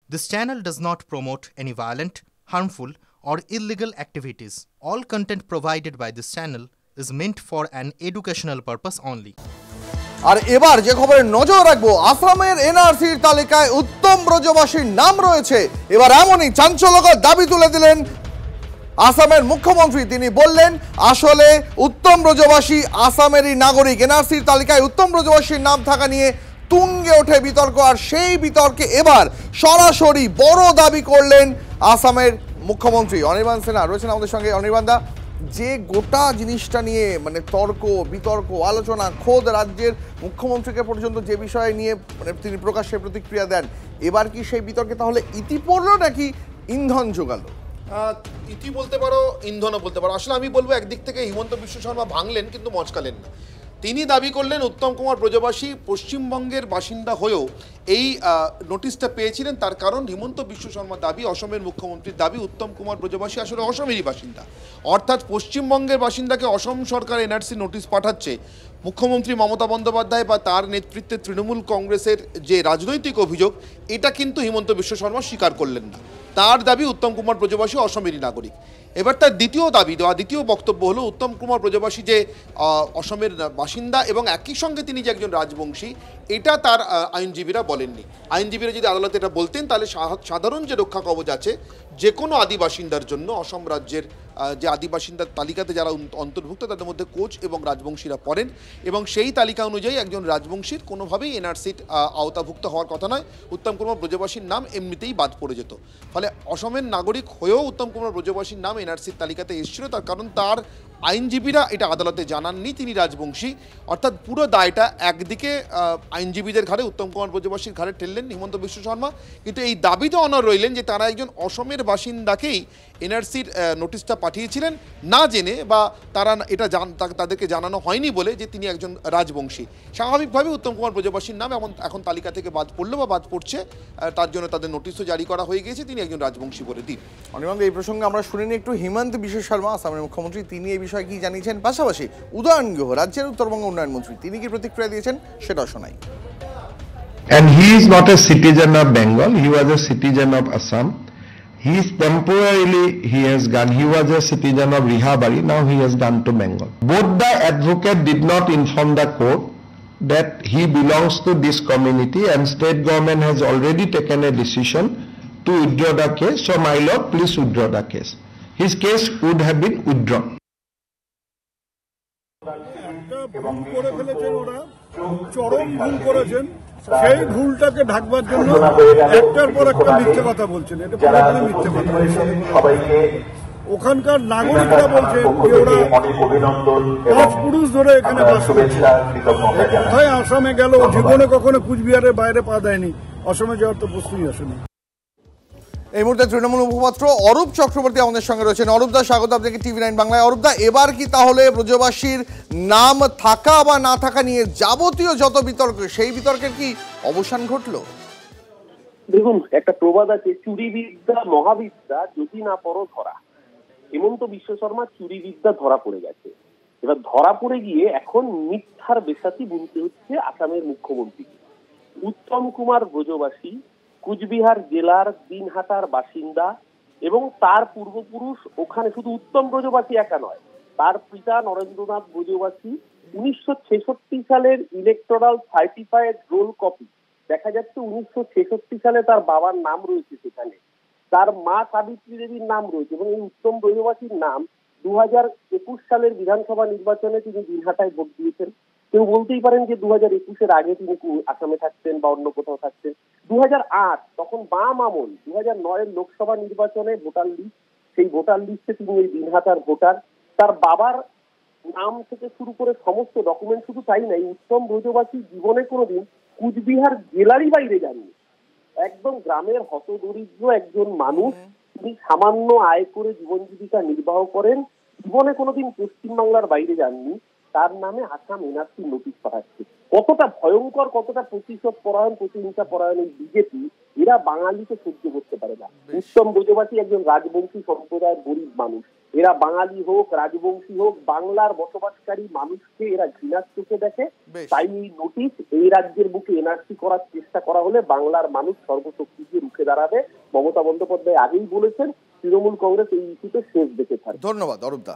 This channel does not promote any violent, harmful, or illegal activities. All content provided by this channel is meant for an educational purpose only. আর এবার যে খবরে নজর রাখবো, আসামের এনআরসির তালিকায় উত্তম ব্রজবাসীর নাম রয়েছে। এবার এমনই চাঞ্চল্যকর দাবি তুলে দিলেন আসামের মুখ্যমন্ত্রী। তিনি বললেন আসলে উত্তম ব্রজবাসী আসামেরই নাগরিক। এনআরসির তালিকায় উত্তম ব্রজবাসীর নাম থাকা নিয়ে তুঙ্গে ওঠে বিতর্ক, আর সেই বিতর্কে এবার সরাসরি বড় দাবি করলেন আসামের মুখ্যমন্ত্রী। অনির্বাণ সিনহা রয়েছেন আমাদের সঙ্গে। অনির্বাণ দা, যে গোটা জিনিসটা নিয়ে মানে তর্ক বিতর্ক আলোচনা, খোদ রাজ্যের মুখ্যমন্ত্রীকে পর্যন্ত যে বিষয় নিয়ে মানে তিনি প্রকাশ্যে প্রতিক্রিয়া দেন, এবার কি সেই বিতর্কে তাহলে ইতি পড়লো নাকি ইন্ধন জোগালো? ইতি বলতে পারো, ইন্ধনও বলতে পারো। আসলে আমি বলবো একদিক থেকে হিমন্ত বিশ্ব শর্মা ভাঙলেন কিন্তু মচকালেন না। তিনি দাবি করলেন উত্তম কুমার ব্রজবাসী পশ্চিমবঙ্গের বাসিন্দা হয়েও এই নোটিশটা পেয়েছিলেন। তার কারণ হিমন্ত বিশ্ব শর্মার দাবি, অসমের মুখ্যমন্ত্রীর দাবি, উত্তম কুমার ব্রজবাসী আসলে অসমেরই বাসিন্দা। অর্থাৎ পশ্চিমবঙ্গের বাসিন্দাকে অসম সরকার এনআরসি নোটিশ পাঠাচ্ছে। মুখ্যমন্ত্রী মমতা বন্দ্যোপাধ্যায় বা তার নেতৃত্বে তৃণমূল কংগ্রেসের যে রাজনৈতিক অভিযোগ, এটা কিন্তু হিমন্ত বিশ্ব শর্মা স্বীকার করলেন না। তার দাবি উত্তম কুমার ব্রজবাসী অসমেরই নাগরিক। এবার তার দ্বিতীয় দাবি দেওয়া, দ্বিতীয় বক্তব্য হলো উত্তম কুমার ব্রজবাসী যে অসমের বাসিন্দা এবং একই সঙ্গে তিনি যে একজন রাজবংশী, এটা তার আইনজীবীরা বলেননি। আইনজীবীরা যদি আদালতে এটা বলতেন তাহলে সাধারণ যে রক্ষা কবচ আছে যে কোনো আদিবাসিন্দার জন্য, অসম রাজ্যের যে আদিবাসিন্দার তালিকাতে যারা অন্তর্ভুক্ত তাদের মধ্যে কোচ এবং রাজবংশীরা পড়েন, এবং সেই তালিকা অনুযায়ী একজন রাজবংশীর কোনোভাবেই এনআরসির আওতাভুক্ত হওয়ার কথা নয়। উত্তম কুমার ব্রজবাসীর নাম এমনিতেই বাদ পড়ে যেত। ফলে অসমের নাগরিক হয়েও উত্তম কুমার ব্রজবাসীর নাম এনআরসির তালিকাতে এসেছিল, তার কারণ তার আইনজীবীরা এটা আদালতে জানাননি তিনি রাজবংশী। অর্থাৎ পুরো দায়টা একদিকে আইনজীবীদের ঘাড়ে, উত্তম কুমার ব্রজবাসীর ঘাড়ে ঠেললেন হিমন্ত বিশ্ব শর্মা, কিন্তু এই দাবিতে অনড় রইলেন যে তারা একজন অসমের বাসিন্দাকেই এনআরসির নোটিশটা পাঠিয়েছিলেন না জেনে, বা তারা এটা তাদেরকে জানানো হয়নি বলে যে তিনি একজন রাজবংশী। স্বাভাবিকভাবে উত্তম কুমার ব্রজবাসীর নাম এখন তালিকা থেকে বাদ পড়লো বা বাদ পড়ছে, তার জন্য তাদের নোটিশও জারি করা হয়ে গিয়েছে তিনি একজন রাজবংশী বলে দিন। অনির্বাণ, এই প্রসঙ্গে আমরা শুনিনি একটু হিমন্ত বিশ্ব শর্মা আসামের মুখ্যমন্ত্রী, তিনি এই বিষয়ে কি জানিয়েছেন, পাশাপাশি উদয়ন গুহ রাজ্যের উত্তরবঙ্গ উন্নয়ন মন্ত্রী তিনি কি প্রতিক্রিয়া দিয়েছেন সেটাও শোনাই। And he is not a citizen of Bengal, he was a citizen of Assam. He is temporarily, he was a citizen of Rihabari, now he has gone to Bengal. Both the advocate did not inform the court that he belongs to this community, and state government has already taken a decision to withdraw the case. So my lord, please withdraw the case. His case would have been withdrawn. ভুল করে ফেলেছেন ওরা, চরম ভুল করেছেন। সেই ভুলটাকে ঢাকবার জন্য একটার পর একটা মিথ্যে কথা বলছেন। এটা পুরোপুরি মিথ্যে কথা। ওখানকার নাগরিকরা বলছেন যে ওরা 5 পুরুষ ধরে এখানে বাস করছে। কোথায় আসামে গেল, জীবনে কখনো কুচবিহারের বাইরে পা দেয়নি, অসমে যাওয়ার তো প্রশ্নই আসেনি। এই মুহূর্তে তৃণমূল মুখপাত্র অরূপ চক্রবর্তী আমাদের সঙ্গে রয়েছেন। অরূপ দা, স্বাগত আপনাকে টিভি9 বাংলায়। অরূপ দা, এবার কি তাহলে ব্রজবাসীর নাম থাকা বা না থাকা নিয়ে যাবতীয় যত বিতর্ক, সেই বিতর্কের কি অবসান ঘটলো? দেখুন, একটা প্রবাদ আছে, চুরি বিদ্যা মহাবিদ্যা যদি না পড়ো ধরা। হিমন্ত বিশ্ব শর্মা চুরি বিদ্যা ধরা পড়ে গেছে। এবার ধরা পড়ে গিয়ে এখন মিথ্যার বেসাতি বুনতে হচ্ছে আসামের মুখ্যমন্ত্রী। উত্তম কুমার ব্রজবাসী কুচবিহার জেলার দিনহাটার বাসিন্দা, এবং তার পূর্বপুরুষ ওখানে, শুধু উত্তম ব্রজবাসী একা নয়, তার পিতা নরেন্দ্রনাথ ব্রজবাসী 1966 সালের ইলেকটোরাল সার্টিফাইড রোল কপি দেখা যাচ্ছে 1966 সালে তার বাবার নাম রয়েছে সেখানে, তার মা সাবিত্রী দেবীর নাম রয়েছে, এবং এই উত্তম ব্রজবাসীর নাম 2021 সালের বিধানসভা নির্বাচনে তিনি দিনহাটায় ভোট দিয়েছেন। কেউ বলতেই পারেন যে 2021-এর আগে তিনি আসামে থাকতেন বা অন্য কোথাও থাকতেন। 2008 তখন বাম আমল, 2009-এর লোকসভা নির্বাচনে ভোটার লিস্ট, সেই ভোটার লিস্টে তিনি এই দিনহাটার ভোটার। তার বাবার নাম থেকে শুরু করে সমস্ত ডকুমেন্ট, শুধু তাই নাই, উত্তম ব্রজবাসী জীবনে কোনোদিন কুচবিহার জেলারই বাইরে যাননি। একদম গ্রামের হতদরিদ্র একজন মানুষ, তিনি সামান্য আয় করে জীবন জীবিকা নির্বাহ করেন, জীবনে কোনোদিন পশ্চিমবাংলার বাইরে যাননি। তার নামে আসাম এনআরসি নোটিশ পাঠাচ্ছে। কতটা ভয়ঙ্কর, কতটা প্রতিশোধ পরায়ণ, প্রতিহিংসা পরায়ণ এই বিজেপি, এরা বাঙালিকে সহ্য করতে পারে না। উত্তম ব্রজবাসী একজন রাজবংশী সম্প্রদায়ের গরিব মানুষ, এরা বাঙালি হোক, রাজবংশী হোক, বাংলার বসবাসকারী মানুষকে এরা ঘৃণার চোখে দেখে। তাই এই নোটিশ, এই রাজ্যের বুকে এনআরসি করার চেষ্টা করা হলে বাংলার মানুষ সর্বশক্তি দিয়ে রুখে দাঁড়াবে। মমতা বন্দ্যোপাধ্যায় আগেই বলেছেন তৃণমূল কংগ্রেস এই ইস্যুতে শেষ দেখে থাকবে। ধন্যবাদ অরূপদা।